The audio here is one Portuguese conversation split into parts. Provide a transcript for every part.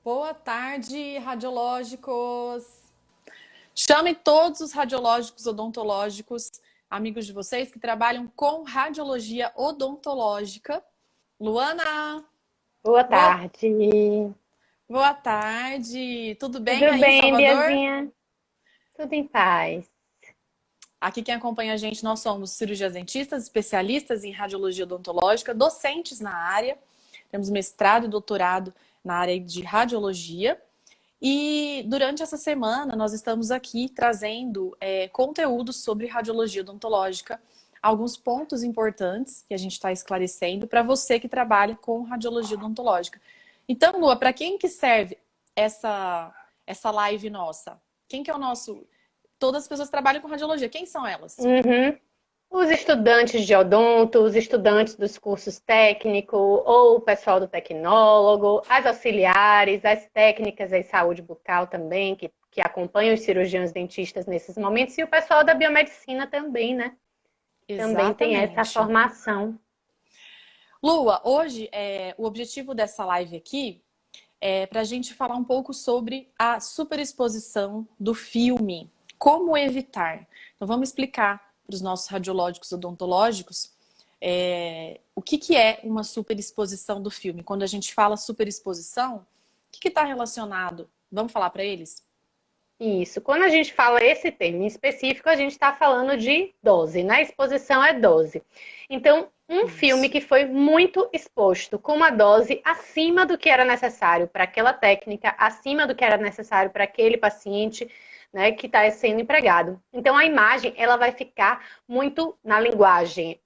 Boa tarde, radiológicos! Chame todos os radiológicos odontológicos, amigos de vocês que trabalham com radiologia odontológica. Luana, Boa boa, tarde. boa tarde. Tudo bem Tudo aí em bem, Salvador? Biazinha? Tudo em paz. Aqui quem acompanha a gente, nós somos cirurgiões dentistas, especialistas em radiologia odontológica, docentes na área. Temos mestrado e doutorado na área de radiologia. E durante essa semana nós estamos aqui trazendo conteúdos sobre radiologia odontológica, alguns pontos importantes que a gente está esclarecendo para você que trabalha com radiologia odontológica. Então, Lua, para quem que serve essa live nossa? Quem que é o nosso... Todas as pessoas que trabalham com radiologia, quem são elas? Uhum. Os estudantes de odonto, os estudantes dos cursos técnicos, ou o pessoal do tecnólogo, as auxiliares, as técnicas em saúde bucal também, que acompanham os cirurgiões dentistas nesses momentos, e o pessoal da biomedicina também, né? Também tem essa Exatamente. formação. Lua, hoje o objetivo dessa live aqui para a gente falar um pouco sobre a superexposição do filme. Como evitar? Então, vamos explicar para os nossos radiológicos odontológicos o que é uma superexposição do filme. Quando a gente fala superexposição, o que está relacionado? Vamos falar para eles? Isso. Quando a gente fala esse termo em específico, a gente está falando de dose, né? Exposição é dose. Então, um filme Isso. que foi muito exposto com uma dose acima do que era necessário para aquela técnica, acima do que era necessário para aquele paciente, né, que está sendo empregado. Então, a imagem ela vai ficar muito na linguagem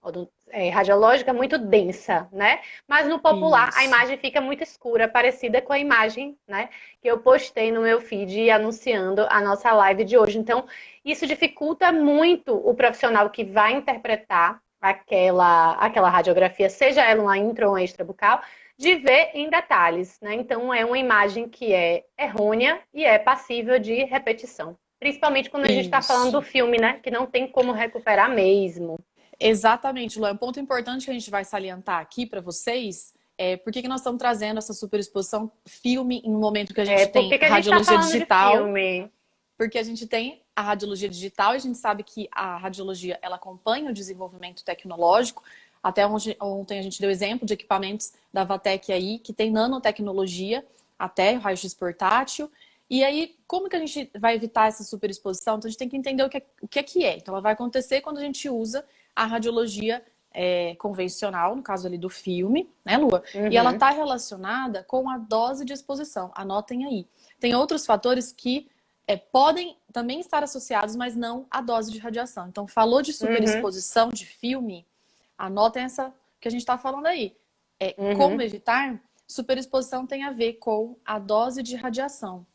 radiológica, muito densa, né? Mas no popular, a Isso. imagem fica muito escura, parecida com a imagem, né, que eu postei no meu feed anunciando a nossa live de hoje. Então, isso dificulta muito o profissional que vai interpretar aquela radiografia, seja ela uma intro ou uma extrabucal, de ver em detalhes, né? Então, é uma imagem que é errônea e é passível de repetição. Principalmente quando a gente está falando do Isso. filme, né? Que não tem como recuperar mesmo. Exatamente, Lu. É um ponto importante que a gente vai salientar aqui para vocês. Por que nós estamos trazendo essa superexposição filme em um momento que a gente Por tem que que a gente está radiologia falando de digital? filme? Porque a gente tem a radiologia digital e a gente sabe que a radiologia ela acompanha o desenvolvimento tecnológico. Até ontem a gente deu exemplo de equipamentos da Vatec aí, que tem nanotecnologia, até raio-x portátil. E aí, como que a gente vai evitar essa superexposição? Então, a gente tem que entender o que é. Então, ela vai acontecer quando a gente usa a radiologia convencional, no caso ali do filme, né, Lua? E ela Uhum, está relacionada com a dose de exposição. Anotem aí. Tem outros fatores que podem também estar associados, mas não à dose de radiação. Então, falou de uhum, superexposição de filme, anotem essa que a gente está falando aí. Como uhum. evitar? Superexposição tem a ver com a dose de radiação.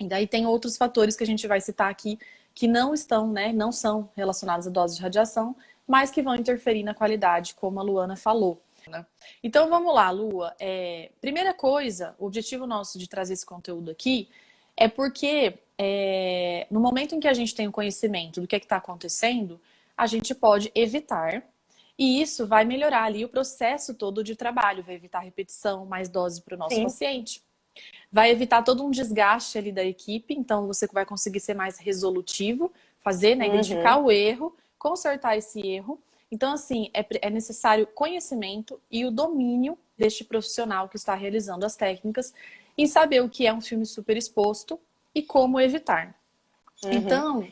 E daí tem outros fatores que a gente vai citar aqui que não estão, né, não são relacionados à dose de radiação, mas que vão interferir na qualidade, como a Luana falou. Né? Então vamos lá, Lua. Primeira coisa, o objetivo nosso de trazer esse conteúdo aqui é porque no momento em que a gente tem o conhecimento do que está acontecendo, a gente pode evitar. E isso vai melhorar ali o processo todo de trabalho, vai evitar repetição, mais dose para o nosso Sim. paciente. Vai evitar todo um desgaste ali da equipe, então você vai conseguir ser mais resolutivo, fazer, né, identificar Uhum. o erro, consertar esse erro. Então, assim, é necessário conhecimento e o domínio deste profissional que está realizando as técnicas em saber o que é um filme super exposto e como evitar. Uhum. Então,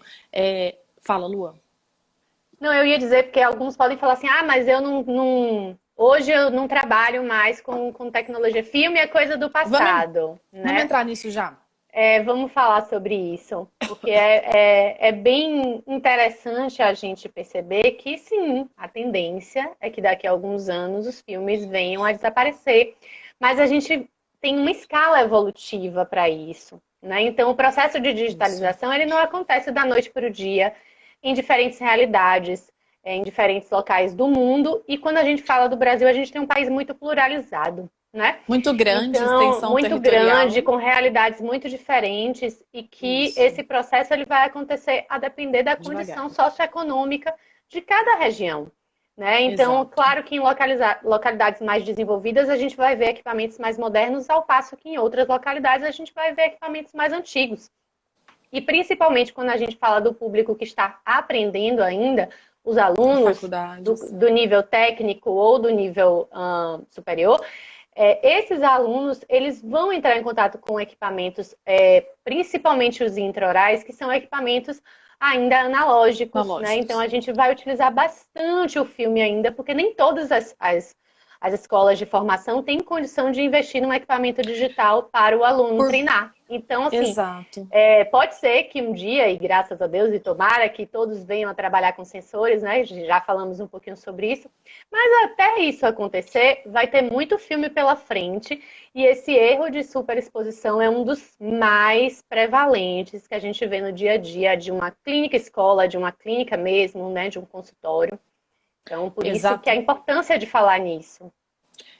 fala, Lua. Não, eu ia dizer porque alguns podem falar assim, mas eu hoje eu não trabalho mais com tecnologia. Filme é coisa do Vamos, passado, vamos né? entrar nisso já? Vamos falar sobre isso, porque é bem interessante a gente perceber que sim, a tendência é que daqui a alguns anos os filmes venham a desaparecer, mas a gente tem uma escala evolutiva para isso, né? Então, o processo de Isso. digitalização ele não acontece da noite para o dia, em diferentes realidades, em diferentes locais do mundo, e quando a gente fala do Brasil, a gente tem um país muito pluralizado, né? Muito grande, Então, extensão muito grande, territorial. com realidades muito diferentes e que Isso. esse processo ele vai acontecer a depender da Devagar. condição socioeconômica de cada região. né? Então, Exato. claro que em localidades mais desenvolvidas a gente vai ver equipamentos mais modernos, ao passo que em outras localidades a gente vai ver equipamentos mais antigos. E principalmente quando a gente fala do público que está aprendendo ainda, os alunos Faculdades. do nível técnico ou do nível superior, esses alunos, eles vão entrar em contato com equipamentos, principalmente os intraorais, que são equipamentos ainda analógicos, né? Então a Analógicos. gente vai utilizar bastante o filme ainda, porque nem todas as escolas de formação têm condição de investir num equipamento digital para o aluno Por... treinar. Então, assim, Exato. pode ser que um dia, e graças a Deus, e tomara que todos venham a trabalhar com sensores, né? Já falamos um pouquinho sobre isso. Mas até isso acontecer, vai ter muito filme pela frente. E esse erro de superexposição é um dos mais prevalentes que a gente vê no dia a dia de uma clínica escola, de uma clínica mesmo, né? De um consultório. Então, por isso que a Exato. importância de falar nisso.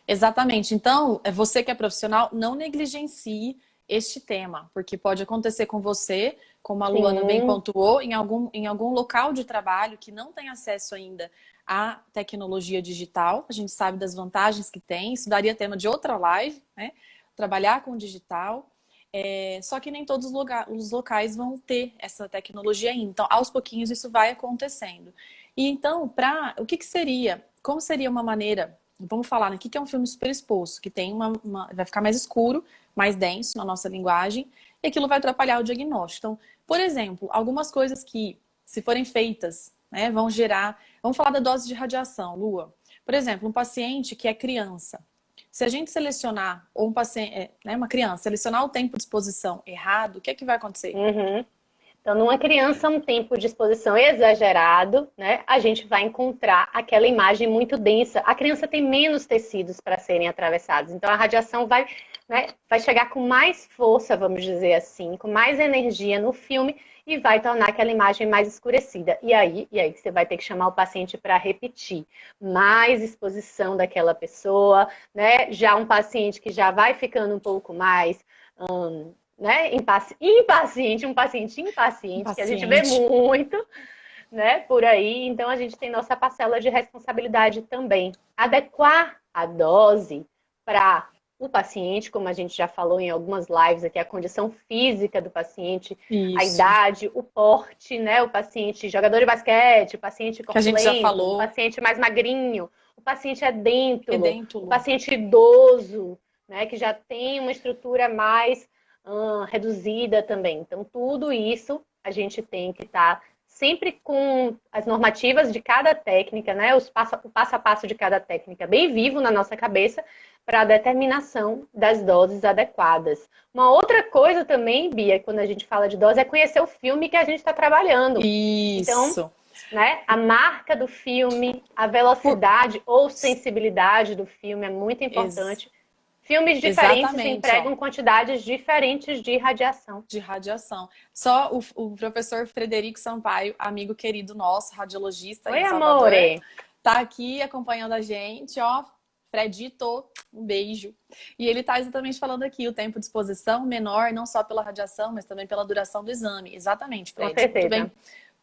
Exatamente. Então, você que é profissional, não negligencie este tema, porque pode acontecer com você, como a Luana bem Sim, pontuou, em algum local de trabalho que não tem acesso ainda à tecnologia digital. A gente sabe das vantagens que tem, isso daria tema de outra live, né? Trabalhar com o digital. Só que nem todos os locais vão ter essa tecnologia ainda. Então, aos pouquinhos, isso vai acontecendo. E então, o que seria? Como seria uma maneira? Vamos falar, né? O que é um filme super exposto? Que tem vai ficar mais escuro, mais denso na nossa linguagem, e aquilo vai atrapalhar o diagnóstico. Então, por exemplo, algumas coisas que, se forem feitas, né, vão gerar. Vamos falar da dose de radiação, Lua. Por exemplo, um paciente que é criança. Se a gente selecionar, ou um paciente, né, uma criança, selecionar o tempo de exposição errado, o que é que vai acontecer? uhum. Então, numa criança, um tempo de exposição exagerado, né? A gente vai encontrar aquela imagem muito densa. A criança tem menos tecidos para serem atravessados. Então, a radiação vai, né, vai chegar com mais força, vamos dizer assim, com mais energia no filme e vai tornar aquela imagem mais escurecida. E aí você vai ter que chamar o paciente para repetir. Mais exposição daquela pessoa, né? Já um paciente que já vai ficando um pouco mais né, um paciente Um impaciente, que a gente vê paciente. muito, né, por aí. Então a gente tem nossa parcela de responsabilidade também. Adequar a dose para o paciente, como a gente já falou em algumas lives aqui, a condição física do paciente, a Isso. idade, o porte, né, o paciente jogador de basquete, o paciente Que a gente já corpulento, o falou. paciente mais magrinho, o paciente edêntulo, o Edêntulo. paciente idoso, né, que já tem uma estrutura mais reduzida também. Então, tudo isso a gente tem que estar sempre com as normativas de cada técnica, né? O passo a passo de cada técnica bem vivo na nossa cabeça para a determinação das doses adequadas. Uma outra coisa também, Bia, quando a gente fala de dose, é conhecer o filme que a gente está trabalhando. Então, Isso. né, a marca do filme, a Por... velocidade ou sensibilidade do filme é muito Ex- importante. Filmes diferentes Exatamente, ó. empregam quantidades diferentes de radiação. De radiação. Só o professor Frederico Sampaio, amigo querido nosso, radiologista Oi, em Salvador, amore! tá aqui acompanhando a gente, ó. Fredito, um beijo. E ele está exatamente falando aqui, o tempo de exposição menor, não só pela radiação, mas também pela duração do exame. Exatamente, Com Fred. Muito certeza. bem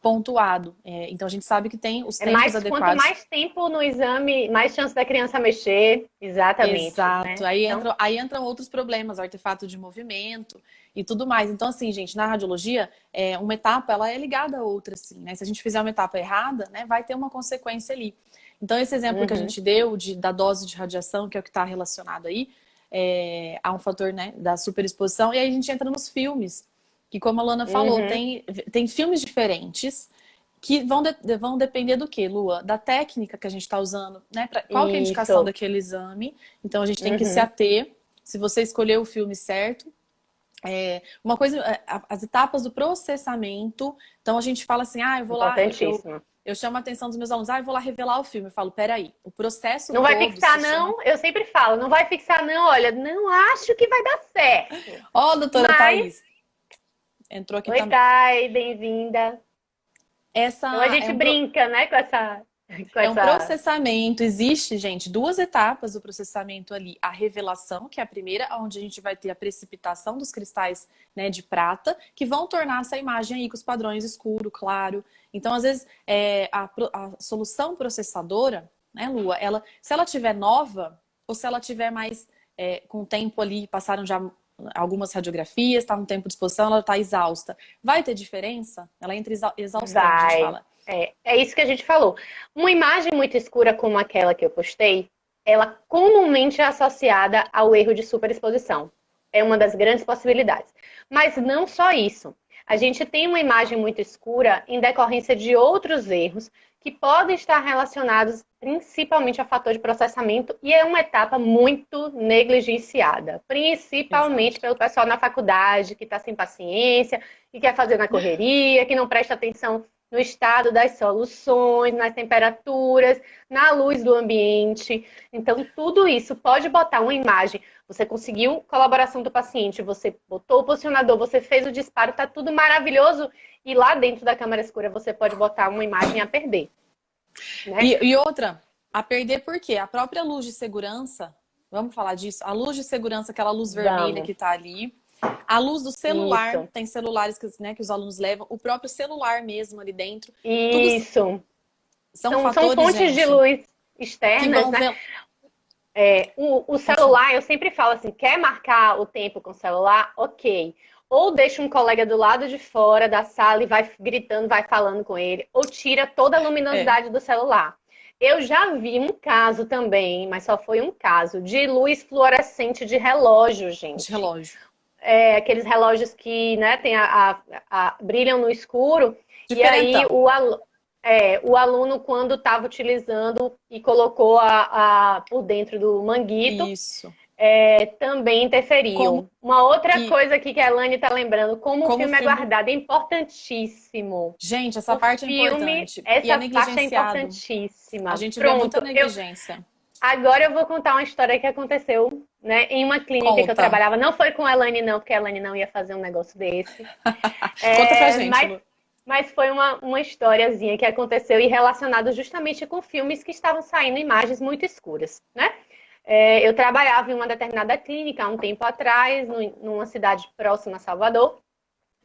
pontuado. Então a gente sabe que tem os tempos Quanto adequados. mais tempo no exame, mais chance da criança mexer. Exatamente, Exato. né? Aí Então, entram outros problemas, artefato de movimento e tudo mais. Então, assim, gente, na radiologia, uma etapa ela é ligada à outra, assim, né? Se a gente fizer uma etapa errada, né, vai ter uma consequência ali. Então, esse exemplo que a gente deu da dose de radiação, que é o que está relacionado aí, a um fator, né, da superexposição, e aí a gente entra nos filmes, que como a Luana falou, tem filmes diferentes que vão depender do quê, Lua? Da técnica que a gente está usando, né? Qual que é a indicação isso. daquele exame? Então a gente tem que se ater, se você escolher o filme certo. Uma coisa, as etapas do processamento. Então a gente fala assim, eu vou lá, Importantíssimo. eu chamo a atenção dos meus alunos, eu vou lá revelar o filme. Eu falo, peraí, o processo Não vai todo fixar, se chama. não. Eu sempre falo, não vai fixar, não. Olha, não acho que vai dar certo. Ó, doutora Mas, Thaís, entrou aqui oi, também. Thay, bem-vinda. Então a Essa é gente brinca, né, com essa Com É um essa... processamento. Existe, gente, duas etapas do processamento ali. A revelação, que é a primeira, onde a gente vai ter a precipitação dos cristais, né, de prata, que vão tornar essa imagem aí com os padrões escuro, claro. Então, às vezes, a solução processadora, né, Lua, se ela tiver nova, ou se ela tiver mais com tempo ali, passaram já algumas radiografias, está no tempo de exposição, ela está exausta. Vai ter diferença? Ela entra exaustão, a gente Vai. fala. É isso que a gente falou. Uma imagem muito escura como aquela que eu postei, ela comumente é associada ao erro de superexposição. É uma das grandes possibilidades. Mas não só isso. A gente tem uma imagem muito escura em decorrência de outros erros que podem estar relacionados principalmente a fator de processamento e é uma etapa muito negligenciada, principalmente Exato. pelo pessoal na faculdade que está sem paciência, que quer fazer na correria, que não presta atenção no estado das soluções, nas temperaturas, na luz do ambiente. Então, tudo isso pode botar uma imagem. Você conseguiu colaboração do paciente, você botou o posicionador, você fez o disparo, tá tudo maravilhoso. E lá dentro da câmara escura você pode botar uma imagem a perder. Né? E outra, a perder por quê? A própria luz de segurança, vamos falar disso? A luz de segurança, aquela luz vermelha Vamos. que tá ali. A luz do celular, Isso. tem celulares que, né, que os alunos levam, o próprio celular mesmo ali dentro. Tudo Isso. são São fatores, fontes de gente, luz que externas, vão né? ver. O Pode falar. celular, eu sempre falo assim, quer marcar o tempo com o celular? Ok. Ou deixa um colega do lado de fora da sala e vai gritando, vai falando com ele, ou tira toda a É, luminosidade do celular. Eu já vi um caso também, mas só foi um caso, de luz fluorescente de relógio, de gente. relógio. Aqueles relógios que, né, tem brilham no escuro, e aí Diferentão. o aluno, quando estava utilizando e colocou por dentro do manguito, Isso. também Como interferiu. Uma outra que, coisa aqui que a Elaine está lembrando, como o como o filme é filme. guardado, é importantíssimo. Gente, essa O parte é filme, importante. E é essa parte é negligenciado. A importantíssima. gente vê muita Pronto, negligência. agora eu vou contar uma história que aconteceu, né, em uma clínica que eu Conta. trabalhava. Não foi com a Elaine, não, porque a Elaine não ia fazer um negócio desse. Conta pra É, gente, mas, Lu. mas foi uma historiazinha que aconteceu e relacionado justamente com filmes que estavam saindo imagens muito escuras, né? Eu trabalhava em uma determinada clínica há um tempo atrás, numa cidade próxima a Salvador,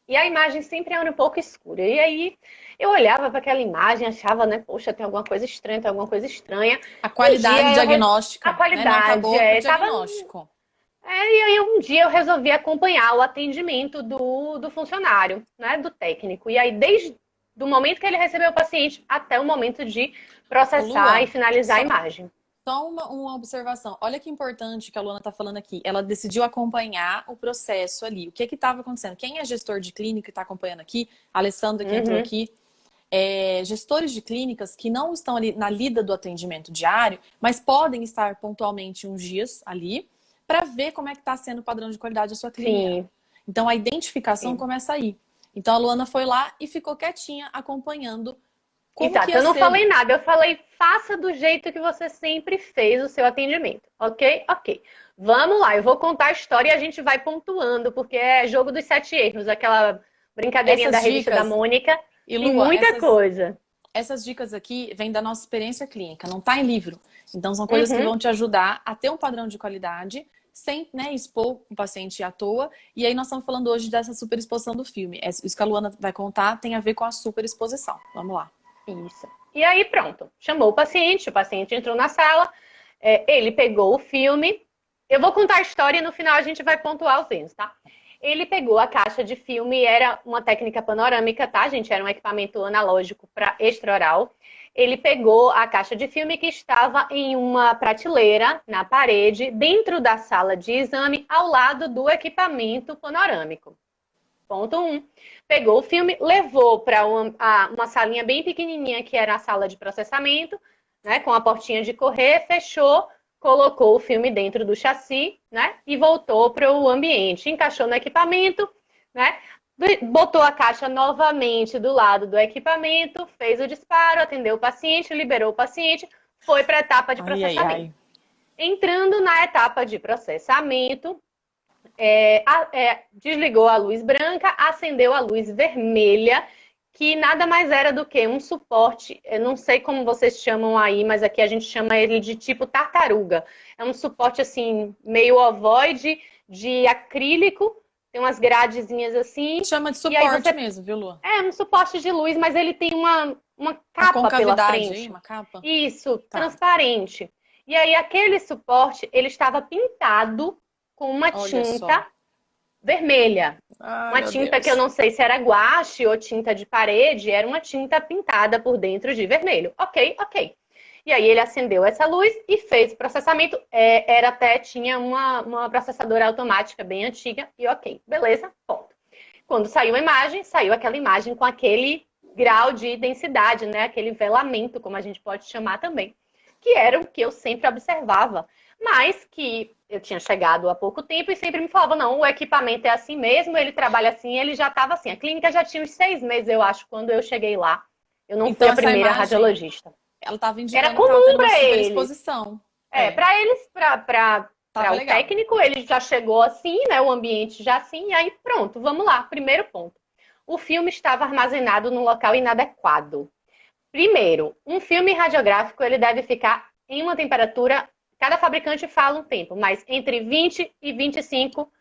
e a imagem sempre era um pouco escura. E aí eu olhava para aquela imagem, achava, né, poxa, tem alguma coisa estranha, tem alguma coisa estranha. A Um qualidade dia diagnóstica, a né? Não tá qualidade boa pro estava. diagnóstico. E aí um dia eu resolvi acompanhar o atendimento do funcionário, né, do técnico. E aí, desde o momento que ele recebeu o paciente até o momento de Ô, processar e Lua, finalizar a só, imagem. só uma observação. Olha que importante que a Luana tá falando aqui. Ela decidiu acompanhar o processo ali. O que que estava acontecendo? Quem é gestor de clínica e está acompanhando aqui, a Alessandra que entrou Uhum. aqui, gestores de clínicas que não estão ali na lida do atendimento diário, mas podem estar pontualmente uns dias ali para ver como é que está sendo o padrão de qualidade da sua clínica. Sim, Então a identificação sim. começa aí. Então a Luana foi lá e ficou quietinha acompanhando como que Exato, ia eu não ser. falei nada, eu falei faça do jeito que você sempre fez o seu atendimento, ok? Ok. Vamos lá, eu vou contar a história e a gente vai pontuando, porque é jogo dos 7 erros, aquela brincadeirinha da Essas revista da dicas, Mônica, e tem Lua, muita coisa. essas dicas aqui vêm da nossa experiência clínica, não está em livro. Então, são coisas que Uhum. vão te ajudar a ter um padrão de qualidade sem, né, expor o paciente à toa. E aí, nós estamos falando hoje dessa superexposição do filme. Isso que a Luana vai contar tem a ver com a superexposição. Vamos lá. Isso. E aí, pronto. Chamou o paciente entrou na sala, ele pegou o filme. Eu vou contar a história e no final a gente vai pontuar os erros, tá? Ele pegou a caixa de filme, era uma técnica panorâmica, tá, gente? Era um equipamento analógico para extraoral. Ele pegou a caixa de filme que estava em uma prateleira na parede, dentro da sala de exame, ao lado do equipamento panorâmico. Ponto 1. Pegou o filme, levou para uma salinha bem pequenininha, que era a sala de processamento, né, com a portinha de correr, fechou, colocou o filme dentro do chassi, né, e voltou para o ambiente. Encaixou no equipamento, né, botou a caixa novamente do lado do equipamento, fez o disparo, atendeu o paciente, liberou o paciente, foi para a etapa de Ai, ai, processamento. ai. Entrando na etapa de processamento, desligou a luz branca, acendeu a luz vermelha, que nada mais era do que um suporte, eu não sei como vocês chamam aí, mas aqui a gente chama ele de tipo tartaruga. É um suporte assim, meio ovoide, de acrílico, tem umas gradezinhas assim. Chama de E aí suporte mesmo, viu, Lu? É um suporte de luz, mas ele tem uma Uma capa pela concavidade aí, frente. uma capa? Isso, Tá. transparente. E aí aquele suporte, ele estava pintado com uma Olha só. tinta vermelha. Ai, Uma meu tinta que eu Deus. não sei se era guache ou tinta de parede, era uma tinta pintada por dentro de vermelho. Ok, ok. E aí ele acendeu essa luz e fez o processamento. Tinha uma processadora automática bem antiga e ok, beleza, ponto. Quando saiu a imagem, saiu aquela imagem com aquele grau de densidade, né? Aquele velamento, como a gente pode chamar também, que era o que eu sempre observava, mas que eu tinha chegado há pouco tempo e sempre me falava, não, o equipamento é assim mesmo, ele trabalha assim, ele já estava assim. A clínica já tinha uns 6 meses, eu acho, quando eu cheguei lá. Eu não fui Então a essa primeira imagem, radiologista. ela estava Era indicando que estava comum tendo uma para eles. superexposição. Para eles, para Tava o legal. técnico, ele já chegou assim, né? O ambiente já assim, e aí pronto, vamos lá. Primeiro ponto. O filme estava armazenado num local inadequado. Primeiro, um filme radiográfico ele deve ficar em uma temperatura, cada fabricante fala um tempo, mas entre 20 e 25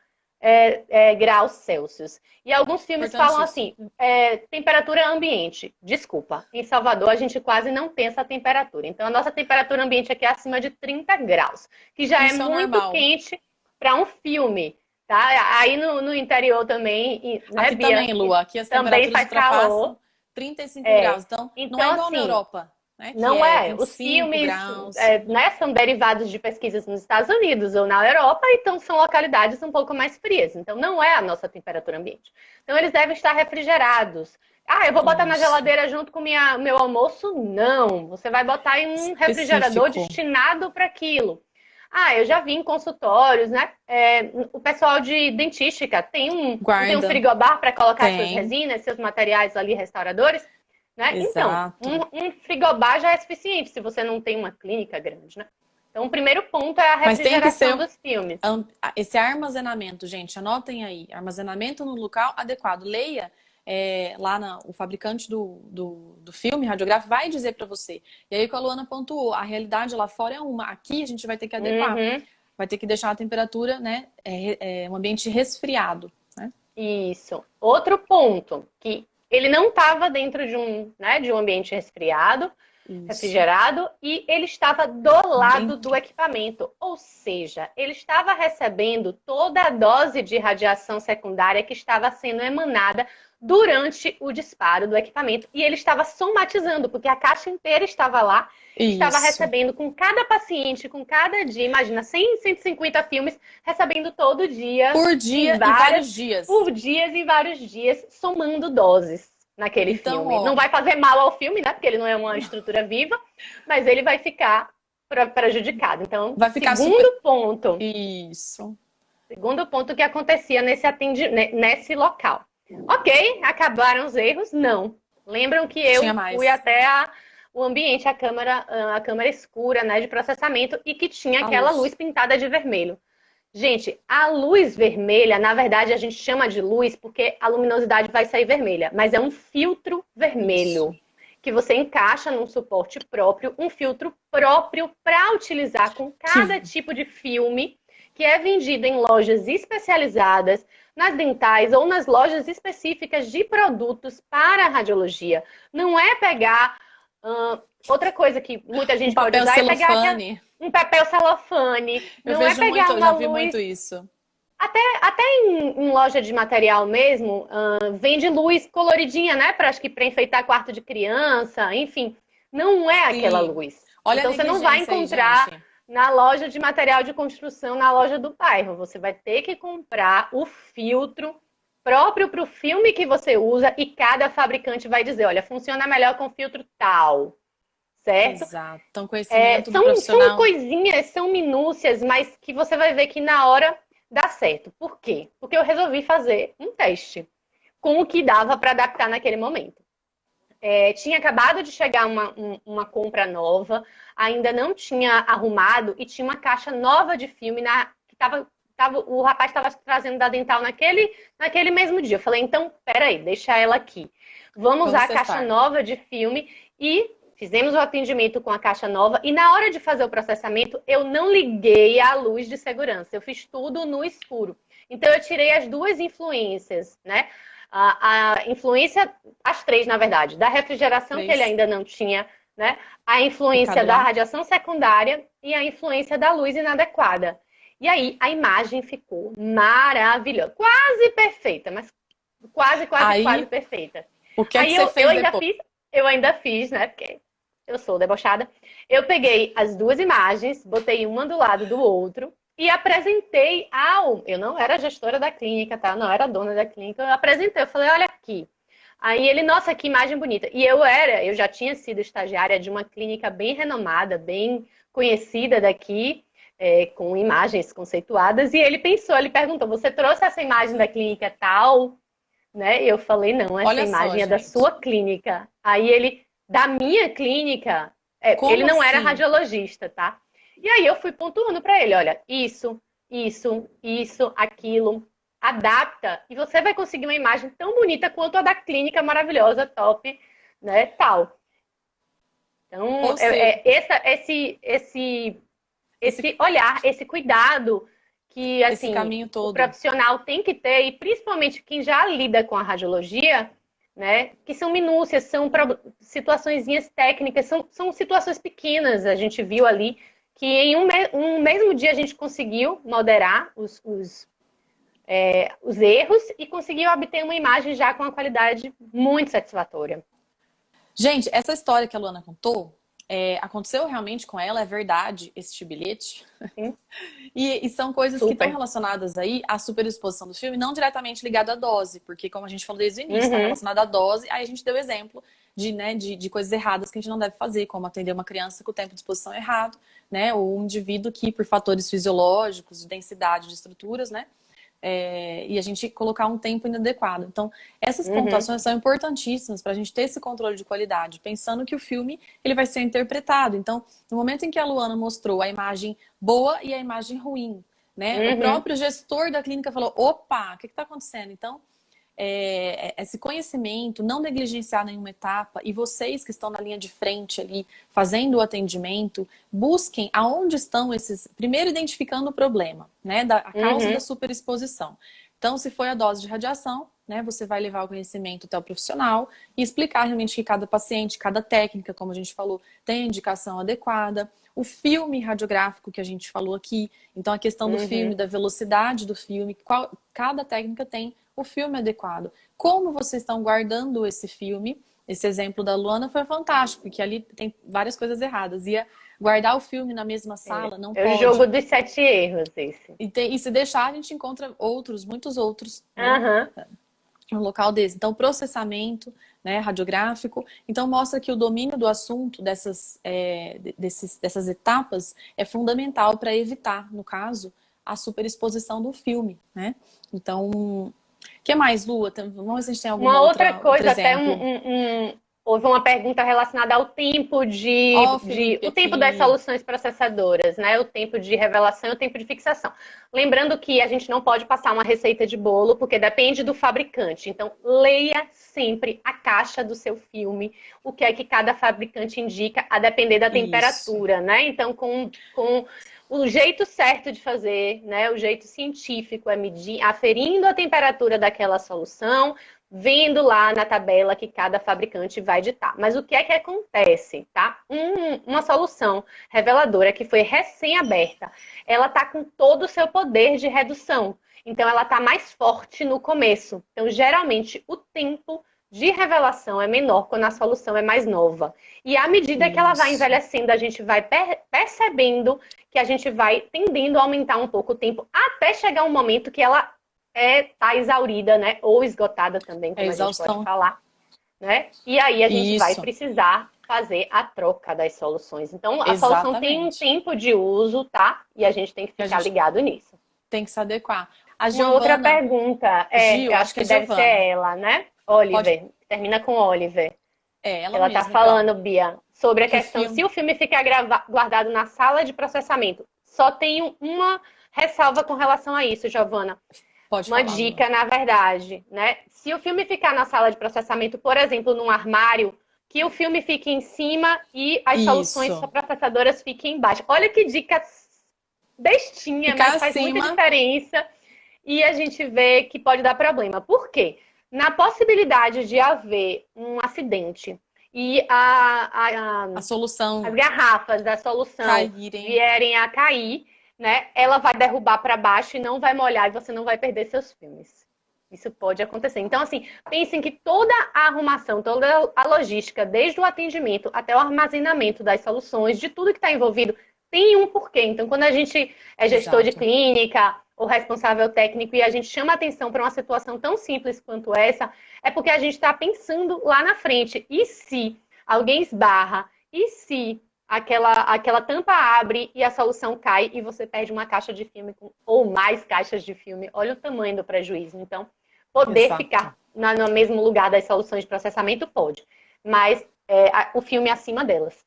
graus Celsius. E alguns filmes falam Importantíssimo. assim, temperatura ambiente. Desculpa, em Salvador a gente quase não tem essa temperatura. Então a nossa temperatura ambiente aqui é acima de 30 graus, que já é Isso é o muito normal. quente para um filme. Tá? Aí no interior também, né, Aqui Bia? também, Lu, aqui as Também temperaturas faz calor. ultrapassam 35 graus. Então, não é Então, igual na assim, Europa, né? Que não é é. vinte e Os cinco filmes, graus. né, são derivados de pesquisas nos Estados Unidos ou na Europa, então são localidades um pouco mais frias. Então, não é a nossa temperatura ambiente. Então, eles devem estar refrigerados. Ah, eu vou botar na Isso. geladeira junto com meu almoço? Não. Você vai botar em um refrigerador Específico. destinado para aquilo. Ah, eu já vi em consultórios, né? O pessoal de dentística não tem um Guarda. frigobar para colocar suas Tem. resinas, seus materiais ali restauradores? Né? Então, Exato. um frigobar já é suficiente se você não tem uma clínica grande, né? Então, o primeiro ponto é a Mas tem que refrigeração ser dos filmes. esse armazenamento, gente. Anotem aí. Armazenamento no local adequado. Leia lá o fabricante do filme radiográfico vai dizer para você. E aí, o que a Luana pontuou, a realidade lá fora é uma. Aqui a gente vai ter que adequar. Uhum. Vai ter que deixar a temperatura, né? Um ambiente resfriado. Né? Isso. Outro ponto, que ele não estava dentro de um ambiente resfriado, Isso. refrigerado, e ele estava do lado Dentro. do equipamento. Ou seja, ele estava recebendo toda a dose de radiação secundária que estava sendo emanada durante o disparo do equipamento. E ele estava somatizando, porque a caixa inteira estava lá, estava Isso. recebendo com cada paciente, com cada dia, imagina, 100, 150 filmes, recebendo todo dia. Por dia, em vários dias. Por dias e vários dias, somando doses naquele Então, filme. ó, Não vai fazer mal ao filme, né? Porque ele não é uma estrutura viva, mas ele vai ficar prejudicado. Então, vai ficar ponto. Isso. Segundo ponto que acontecia nesse local. Ok, acabaram os erros? Não. Lembram que eu fui até o ambiente, a câmara escura, né, de processamento, e que tinha aquela luz pintada de vermelho. Gente, a luz vermelha, na verdade, a gente chama de luz porque a luminosidade vai sair vermelha, mas é um filtro vermelho. Isso. Que você encaixa num suporte próprio, um filtro próprio para utilizar com cada tipo de filme que é vendido em lojas especializadas, nas dentais ou nas lojas específicas de produtos para a radiologia. Não é pegar... outra coisa que muita gente pode usar é pegar um papel celofane. Não é pegar uma luz... Eu já vi muito isso. Até em loja de material mesmo, vende luz coloridinha, né? Acho que para enfeitar quarto de criança, enfim. Não é aquela luz. Olha, então você não vai encontrar na loja de material de construção, na loja do bairro. Você vai ter que comprar o filtro próprio para o filme que você usa e cada fabricante vai dizer, olha, funciona melhor com filtro tal. Certo? Exato. Então, conhecimento do profissional... São coisinhas, são minúcias, mas que você vai ver que na hora dá certo. Por quê? Porque eu resolvi fazer um teste com o que dava para adaptar naquele momento. Tinha acabado de chegar uma compra nova, ainda não tinha arrumado e tinha uma caixa nova de filme que o rapaz estava trazendo da dental naquele mesmo dia. Eu falei, então, peraí, deixa ela aqui. vamos usar Vamos a caixa testar. nova de filme e fizemos o atendimento com a caixa nova. E na hora de fazer o processamento, eu não liguei a luz de segurança. Eu fiz tudo no escuro. Então, eu tirei as duas influências, né? A influência, as três, na verdade, da refrigeração, que ele 3. ainda não tinha, né? A E influência cada da um. radiação secundária e a influência da luz inadequada. E aí, a imagem ficou maravilhosa. Quase perfeita, mas quase Aí, perfeita. o que é que Aí você eu fez ainda depois? fiz, eu ainda fiz, né? Porque eu sou debochada. Eu peguei as duas imagens, botei uma do lado do outro e apresentei ao. Eu não era gestora da clínica, tá? Não era dona da clínica. Eu apresentei, eu falei, olha aqui. Aí ele, nossa, que imagem bonita. E eu já tinha sido estagiária de uma clínica bem renomada, bem conhecida daqui, com imagens conceituadas. E ele pensou, ele perguntou, você trouxe essa imagem da clínica tal? Né? Eu falei, não, essa Olha só, imagem é da gente. sua clínica. Aí ele, da minha clínica, ele Como não era assim? radiologista, tá? E aí eu fui pontuando para ele, olha, isso, aquilo, adapta e você vai conseguir uma imagem tão bonita quanto a da clínica maravilhosa, top, né, tal. Então, Ou seja, esse, esse olhar, esse cuidado que, esse assim, caminho o todo. profissional tem que ter, e principalmente quem já lida com a radiologia, né, que são minúcias, são situações técnicas, são situações pequenas, a gente viu ali, que em um mesmo dia a gente conseguiu moderar os erros e conseguiu obter uma imagem já com uma qualidade muito satisfatória. Gente, essa história que a Luana contou, aconteceu realmente com ela, é verdade, esse bilhete. Sim, E são coisas que estão super. relacionadas aí à superexposição do filme, não diretamente ligado à dose, porque como a gente falou desde o início, está Uhum, relacionado à dose, aí a gente deu exemplo de, né, de coisas erradas que a gente não deve fazer, como atender uma criança com o tempo de exposição errado, né, ou um indivíduo que, por fatores fisiológicos, de densidade de estruturas, né, e a gente colocar um tempo inadequado. Então, essas uhum, pontuações são importantíssimas para a gente ter esse controle de qualidade, pensando que o filme ele vai ser interpretado. Então, no momento em que a Luana mostrou a imagem boa e a imagem ruim, né, o uhum. próprio gestor da clínica falou: opa, o que está acontecendo? Então, esse conhecimento, não negligenciar nenhuma etapa, e vocês que estão na linha de frente ali, fazendo o atendimento, busquem aonde estão esses. Primeiro, identificando o problema, né? A causa da Uhum, superexposição. Então, se foi a dose de radiação, né? Você vai levar o conhecimento até o profissional e explicar realmente que cada paciente, cada técnica, como a gente falou, tem a indicação adequada. O filme radiográfico que a gente falou aqui, então a questão do filme, uhum. da velocidade do filme, cada técnica tem o filme adequado. Como vocês estão guardando esse filme? Esse exemplo da Luana foi fantástico, porque ali tem várias coisas erradas. Ia guardar o filme na mesma sala, não É o jogo pode. dos 7 erros, esse. E se deixar, a gente encontra outros, muitos outros, né? Aham. No local desse. Então, processamento, né, radiográfico. Então, mostra que o domínio do assunto dessas etapas é fundamental para evitar, no caso, a superexposição do filme, né? Então, o que mais, Lua? Vamos ver se a gente tem alguma Uma outra outro coisa, até exemplo. houve uma pergunta relacionada ao tempo Ó, o Felipe o tempo das aqui. soluções processadoras, né? O tempo de revelação e o tempo de fixação. Lembrando que a gente não pode passar uma receita de bolo, porque depende do fabricante. Então, leia sempre a caixa do seu filme, o que é que cada fabricante indica, a depender da Isso. temperatura, né? Então, com o jeito certo de fazer, né? O jeito científico é medir, aferindo a temperatura daquela solução, vendo lá na tabela que cada fabricante vai ditar. Mas o que é que acontece, tá? Uma solução reveladora que foi recém-aberta, ela está com todo o seu poder de redução. Então, ela está mais forte no começo. Então, geralmente, o tempo de revelação é menor quando a solução é mais nova. E à medida que ela vai Isso. envelhecendo, a gente vai percebendo que a gente vai tendendo a aumentar um pouco o tempo, até chegar um momento que ela tá exaurida, né? Ou esgotada também, É como a gente pode exaustão. falar, né? E aí a gente vai Isso. precisar fazer a troca das soluções. Então, a solução tem um Exatamente. tempo de uso, tá? E a gente tem que Que a ficar gente ligado nisso. tem que se adequar. A Uma outra Giovana, pergunta, Gil, eu acho acho que é que deve ser Giovana. ela, né? Pode. Oliver, termina com Oliver. Ela Ela tá mesma, então. falando, Bia, sobre a Que o questão, filme. se o filme ficar guardado na sala de processamento, só tenho uma ressalva com relação a isso, Giovana. Pode Uma falar, Lua. dica, na verdade, né? Se o filme ficar na sala de processamento, por exemplo, num armário, que o filme fique em cima e as soluções Isso. processadoras fiquem embaixo. Olha que dica bestinha, Ficar mas faz muita acima, diferença e a gente vê que pode dar problema. Por quê? Na possibilidade de haver um acidente e a as solução garrafas da solução caírem. vierem a cair, né, ela vai derrubar para baixo e não vai molhar e você não vai perder seus filmes. Isso pode acontecer. Então, assim, pensem que toda a arrumação, toda a logística, desde o atendimento até o armazenamento das soluções, de tudo que está envolvido, tem um porquê. Então, quando a gente é gestor de Exato. clínica ou responsável técnico e a gente chama atenção para uma situação tão simples quanto essa, é porque a gente está pensando lá na frente. E se alguém esbarra? E se aquela tampa abre e a solução cai e você perde uma caixa de filme ou mais caixas de filme? Olha o tamanho do prejuízo. Então, poder Exato. ficar no mesmo lugar das soluções de processamento pode, mas o filme acima delas.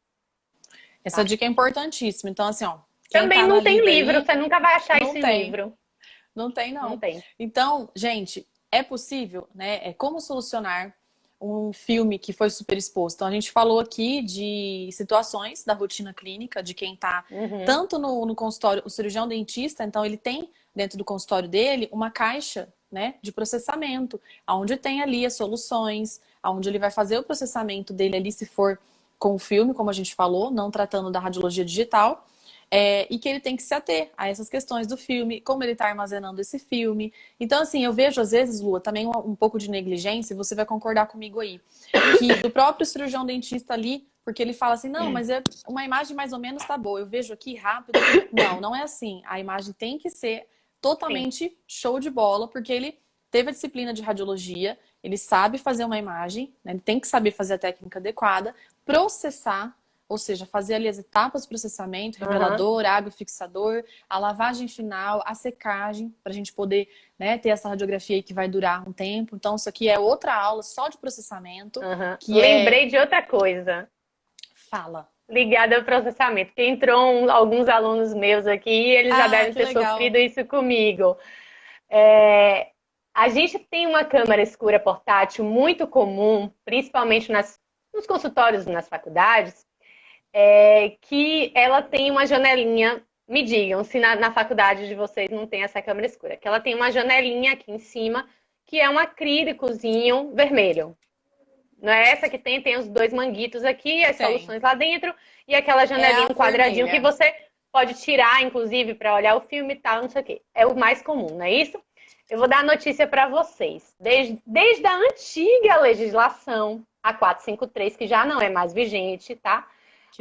Essa Tá? dica é importantíssima. Então, assim, ó, quem Também tá na não tem lida livro, aí, você nunca vai achar não esse tem. livro. Não tem, Não não. tem. Então, gente, é possível, né? É como solucionar um filme que foi super exposto. Então, a gente falou aqui de situações da rotina clínica, de quem tá Uhum. tanto no consultório, o cirurgião dentista, então ele tem dentro do consultório dele uma caixa, né, de processamento, onde tem ali as soluções, onde ele vai fazer o processamento dele ali, se for com o filme, como a gente falou, não tratando da radiologia digital. E que ele tem que se ater a essas questões do filme, como ele está armazenando esse filme. Então, assim, eu vejo às vezes, Lua, também um pouco de negligência, e você vai concordar comigo aí, que do próprio cirurgião dentista ali, porque ele fala assim, não, mas uma imagem mais ou menos tá boa, eu vejo aqui rápido. Não, não é assim. A imagem tem que ser Sim. totalmente show de bola, porque ele teve a disciplina de radiologia, ele sabe fazer uma imagem, né? Ele tem que saber fazer a técnica adequada, processar, ou seja, fazer ali as etapas de processamento, revelador, água fixador, a lavagem final, a secagem, para a gente poder, né, ter essa radiografia aí que vai durar um tempo. Então, isso aqui é outra aula só de processamento, que Lembrei de outra coisa. Fala. Ligada ao processamento, que entrou alguns alunos meus aqui e eles já devem Que ter legal. sofrido isso comigo. A gente tem uma câmera escura portátil muito comum, principalmente nos consultórios, nas faculdades, que ela tem uma janelinha. Me digam se na faculdade de vocês não tem essa câmera escura, que ela tem uma janelinha aqui em cima, que é um acrílicozinho vermelho. Não é essa que tem os dois manguitos aqui, as soluções lá dentro, e aquela janelinha, um quadradinho que você pode tirar, inclusive, para olhar o filme e tal, não sei o quê. É o mais comum, não é isso? Eu vou dar a notícia para vocês. Desde a antiga legislação, a 453, que já não é mais vigente, tá?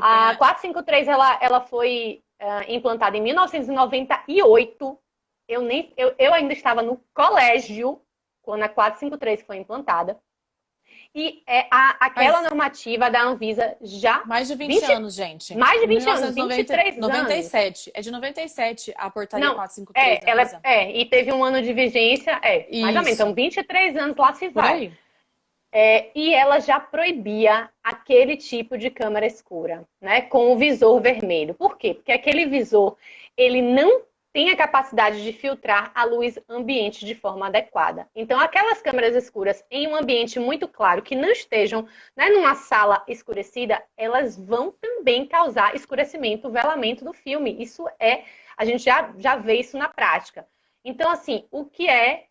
A 453 ela foi implantada em 1998. Eu ainda estava no colégio quando a 453 foi implantada. E aquela normativa da Anvisa já... Mais de 20 anos, gente. Mais de 20 anos, 23 anos. 97. É de 97 a portaria 453 da Anvisa. E teve um ano de vigência, mais ou menos. Então, 23 anos lá se vai. Por aí. E ela já proibia aquele tipo de câmera escura, né? Com o visor vermelho. Por quê? Porque aquele visor, ele não tem a capacidade de filtrar a luz ambiente de forma adequada. Então, aquelas câmeras escuras em um ambiente muito claro, que não estejam, né, numa sala escurecida, elas vão também causar escurecimento, velamento do filme. A gente já vê isso na prática. Então, assim,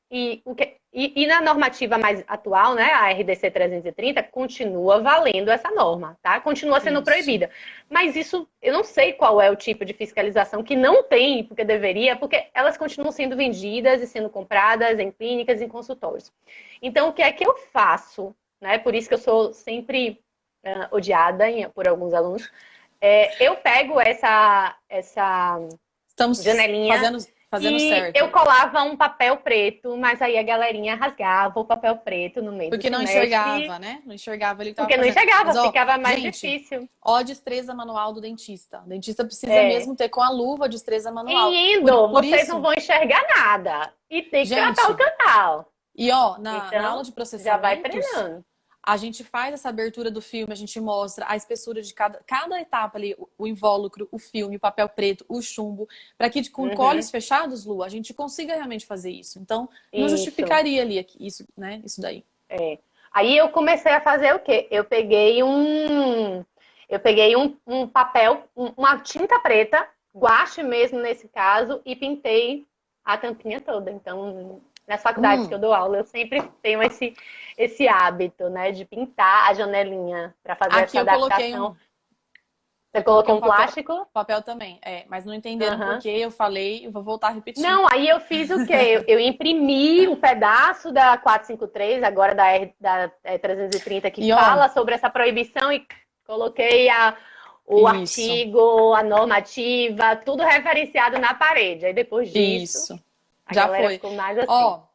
e na normativa mais atual, né, a RDC 330, continua valendo essa norma, tá? Continua sendo proibida. Mas isso, eu não sei qual é o tipo de fiscalização que não tem, porque deveria, porque elas continuam sendo vendidas e sendo compradas em clínicas e em consultórios. Então, o que é que eu faço, né? Por isso que eu sou sempre odiada por alguns alunos. Eu pego essa janelinha... Fazendo certo. Eu colava um papel preto, mas aí a galerinha rasgava o papel preto no meio porque do semestre. Porque não enxergava, né? Não enxergava ele que tava Porque fazendo. não enxergava, mas, ficava mais gente, difícil. Ó, destreza manual do dentista. O dentista precisa mesmo ter com a luva destreza manual. Vocês não vão enxergar nada. E tem que tratar o canal. E ó, na aula de processamento. Já vai treinando. A gente faz essa abertura do filme, a gente mostra a espessura de cada etapa ali, o invólucro, o filme, o papel preto, o chumbo, para que com coles fechados, Lu, a gente consiga realmente fazer isso. Então, não Isso. justificaria ali isso, né? Isso daí. Aí eu comecei a fazer o quê? Eu peguei um papel, uma tinta preta, guache mesmo nesse caso, e pintei a tampinha toda. Então, nas faculdades que eu dou aula, eu sempre tenho esse hábito, né, de pintar a janelinha para fazer Aqui essa eu coloquei adaptação. Você eu coloquei colocou um um plástico? papel também, mas não entenderam por Aham. que eu falei, eu vou voltar a repetir. Não, aí eu fiz o quê? Eu imprimi um pedaço da 453, agora da 330, que E ó, fala sobre essa proibição e coloquei o isso, artigo, a normativa, tudo referenciado na parede. Aí depois disso, isso. a Já galera foi. ficou mais assim. Ó,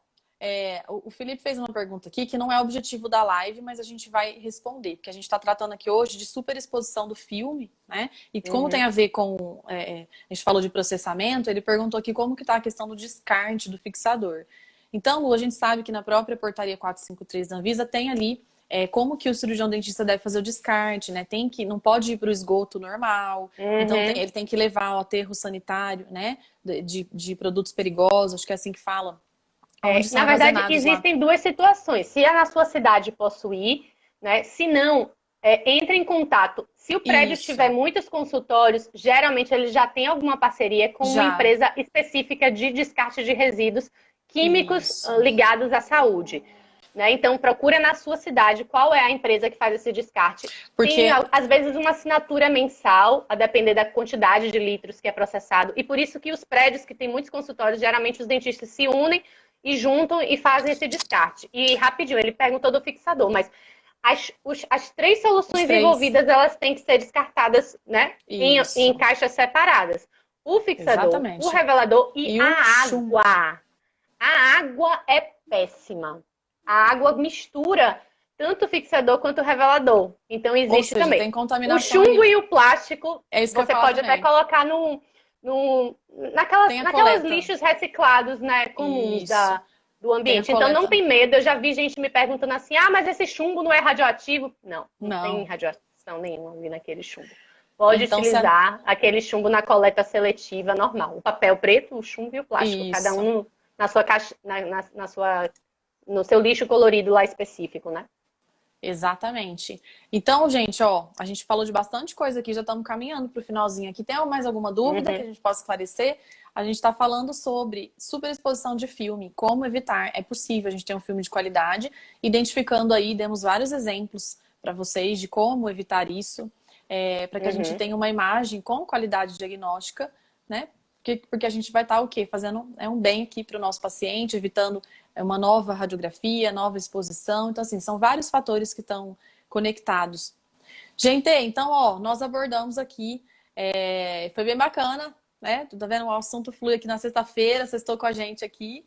o Felipe fez uma pergunta aqui que não é objetivo da live, mas a gente vai responder, porque a gente está tratando aqui hoje de superexposição do filme, né? E como tem Uhum. a ver com. A gente falou de processamento, ele perguntou aqui como que está a questão do descarte do fixador. Então, Lu, a gente sabe que na própria portaria 453 da Anvisa tem ali como que o cirurgião dentista deve fazer o descarte, né? Não pode ir para o esgoto normal, então Uhum. ele tem que levar ao aterro sanitário, né? De produtos perigosos, acho que é assim que fala onde são Na verdade, armazenados lá. existem duas situações. Se é na sua cidade possuir, né? Se não, entre em contato. Se o prédio tiver Isso, muitos consultórios, geralmente ele já tem alguma parceria com uma já. empresa específica de descarte de resíduos químicos Isso. ligados à saúde. Né? Então, procura na sua cidade qual é a empresa que faz esse descarte. Tem, Porque, às vezes, uma assinatura mensal, a depender da quantidade de litros que é processado. E por isso que os prédios que têm muitos consultórios, geralmente os dentistas se unem e juntam e fazem esse descarte. E rapidinho, ele perguntou do fixador, mas as três os soluções três. envolvidas, elas têm que ser descartadas, né, em Isso. caixas separadas. O fixador, o Exatamente. revelador e E o a chumbo. água. A água é péssima. A água mistura tanto o fixador quanto o revelador. Então Ou existe seja, também. tem O contaminação chumbo ali. e o plástico, É isso que eu ia você falar pode até também. colocar Tem a naquelas coleta. lixos reciclados, né, comuns Isso. do Tem a ambiente. Então não coleta. tem medo. Eu já vi gente me perguntando assim: ah, mas esse chumbo não é radioativo? Não, não tem Não. radioação nenhuma ali naquele chumbo. Pode Então, se a... utilizar aquele chumbo na coleta seletiva normal. O papel preto, o chumbo e o plástico, cada Isso. um na sua caixa, no seu lixo colorido lá específico, né? Exatamente. Então, gente, ó, a gente falou de bastante coisa aqui, já estamos caminhando para o finalzinho aqui. Tem mais alguma dúvida que Uhum, a gente possa esclarecer? A gente está falando sobre superexposição de filme, como evitar. É possível a gente ter um filme de qualidade, identificando aí, demos vários exemplos para vocês de como evitar isso, para que a gente uhum. tenha uma imagem com qualidade diagnóstica, né? Porque a gente vai estar o quê? Fazendo um bem aqui para o nosso paciente, evitando uma nova radiografia, nova exposição. Então, assim, são vários fatores que estão conectados. Gente, então, ó, nós abordamos aqui, foi bem bacana, né? Tá vendo? O assunto flui aqui na sexta-feira, vocês estão com a gente aqui.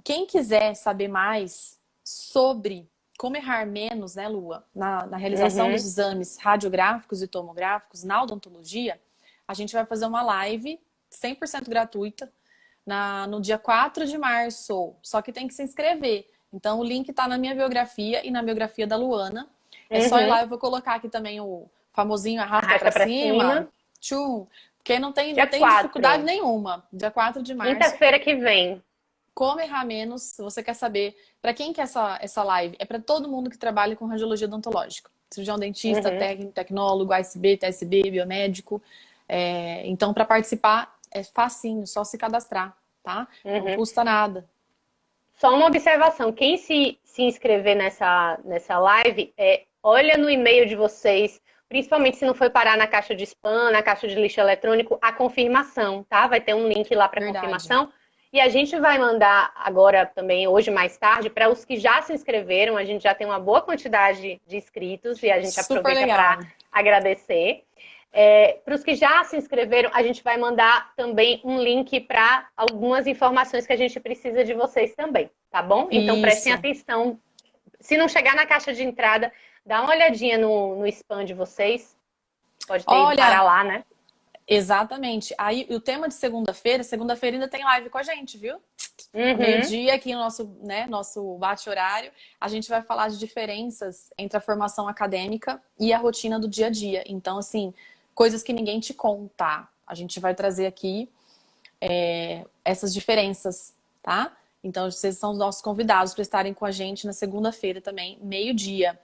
Quem quiser saber mais sobre como errar menos, né, Lua, na realização dos Uhum. exames radiográficos e tomográficos na odontologia, a gente vai fazer uma live 100% gratuita no dia 4 de março. Só que tem que se inscrever. Então, o link está na minha biografia e na biografia da Luana. É só ir Uhum. lá, eu vou colocar aqui também o famosinho arrasta Arrasta para pra cima. cima. Tchum, porque não Dia tem dificuldade 4, nenhuma. Dia 4 de março. quinta-feira que vem. Como errar menos, se você quer saber. Para quem que é essa live? É para todo mundo que trabalha com radiologia odontológica. Cirurgião dentista, Uhum. técnico, tecnólogo, ASB, TSB, biomédico. Então, para participar, é facinho, só se cadastrar, tá? Não Uhum. custa nada. Só uma observação: quem se inscrever nessa live, olha no e-mail de vocês, principalmente se não foi parar na caixa de spam, na caixa de lixo eletrônico, a confirmação, tá? Vai ter um link lá para Verdade. confirmação. E a gente vai mandar agora também, hoje mais tarde, para os que já se inscreveram. A gente já tem uma boa quantidade de inscritos e a gente Super aproveita para legal. agradecer. Para os que já se inscreveram, a gente vai mandar também um link para algumas informações que a gente precisa de vocês também, tá bom? Então prestem Isso. atenção. Se não chegar na caixa de entrada, dá uma olhadinha no spam de vocês. Pode ter ido para Olha, lá, né? exatamente. Aí, o tema de segunda-feira ainda tem live com a gente, viu? Uhum. Meio-dia, aqui no nosso, né, nosso bate-horário, a gente vai falar de diferenças entre a formação acadêmica e a rotina do dia a dia. Então, assim, coisas que ninguém te conta. A gente vai trazer aqui essas diferenças, tá? Então, vocês são os nossos convidados para estarem com a gente na segunda-feira também, meio-dia.